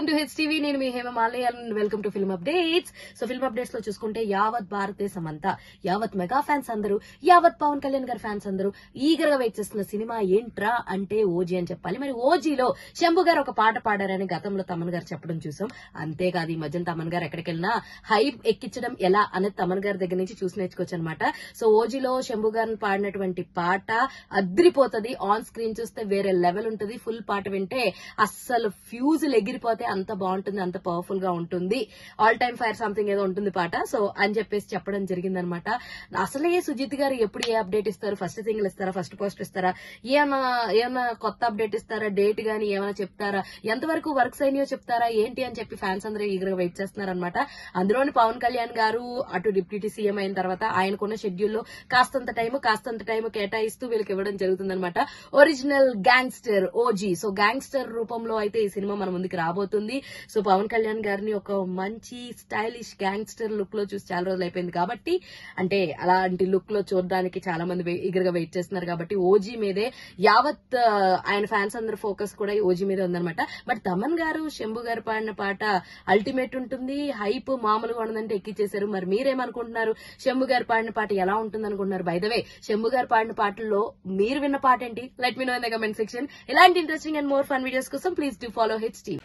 Welcome to HTV. నేను మీ Hemamali and welcome to film updates. So film updates లో చూసుకుంటే యావత్ భారతదేశం అంతా, యావత్ మెగా ఫ్యాన్స్ అందరూ, యావత్ పవన్ కళ్యాణ్ గారి ఫ్యాన్స్ అందరూ ఈగర్ గా వెయిట్ చేస్తున్న సినిమా ఏంట్రా అంటే ఓజీ అని చెప్పాలి. మరి ఓజీలో శంభు గారు ఒక పాట పాడారని గతంలో తమన్ గారు చెప్పడం చూసాం. అంతేకాదు ఈ మధ్యన తమన్ గారు ఎక్కడికి వెళ్ళినా హైప్ ఎక్కించడం ఎలా అనేది తమన్ గారి దగ్గర నుంచి చూసి నేర్చుకోవచ్చు అనమాట. సో ఓజీలో శంభు గారిని పాడినటువంటి పాట అద్రిపోతుంది. ఆన్ స్క్రీన్ చూస్తే వేరే లెవెల్ ఉంటుంది. ఫుల్ పాట వింటే అస్సలు ఫ్యూజులు ఎగిరిపోతే అంత బాగుంటుంది, అంత పవర్ఫుల్ గా ఉంటుంది. ఆల్ టైమ్ ఫైర్ సంథింగ్ ఏదో ఉంటుంది పాట. సో అని చెప్పేసి చెప్పడం జరిగిందనమాట. అసలే సుజిత్ గారు ఎప్పుడు ఏ అప్డేట్ ఇస్తారు, ఫస్ట్ సింగిల్ ఇస్తారా, ఫస్ట్ పోస్ట్ ఇస్తారా, ఏమన్నా కొత్త అప్డేట్ ఇస్తారా, డేట్ గానీ ఏమైనా చెప్తారా, ఎంతవరకు వర్క్స్ అయినాయో చెప్తారా ఏంటి అని చెప్పి ఫ్యాన్స్ అందరూ ఈగర్ గా వెయిట్ చేస్తున్నారనమాట. అందులోని పవన్ కళ్యాణ్ గారు అటు డిప్యూటీ సీఎం అయిన తర్వాత ఆయనకున్న షెడ్యూల్లో కాస్తంత టైం కేటాయిస్తూ వీళ్ళకి ఇవ్వడం జరుగుతుందన్నమాట. Original gangster OG. So gangster రూపంలో అయితే ఈ సినిమా మన ముందుకు రాబోతుంది. సో పవన్ కళ్యాణ్ గారిని ఒక మంచి స్టైలిష్ గ్యాంగ్స్టర్ లుక్ లో చూసి చాలా రోజులు అయిపోయింది కాబట్టి, అంటే అలాంటి లుక్ లో చూడడానికి చాలా మంది ఈగర్ గా వెయిట్ చేస్తున్నారు కాబట్టి ఓజీ మీదే యావత్ ఆయన ఫ్యాన్స్ అందరు ఫోకస్ కూడా ఓజీ మీదే ఉందన్నమాట. బట్ తమన్ గారు శంభు గారు పాడిన పాట అల్టిమేట్ ఉంటుంది. హైప్ మామూలుగా ఉండదంటే ఎక్కిచ్చేశారు. మరి మీరేమనుకుంటున్నారు? శంభు గారు పాడిన పాట ఎలా ఉంటుంది అనుకుంటున్నారు? బై ద వే శంభు గారు పాడిన పాటల్లో మీరు విన్న పాట ఏంటి? Let me know in the comment section. ఇలాంటి interesting and more fun videos కోసం ప్లీజ్ డూ ఫాలో హెచ్టీవీ.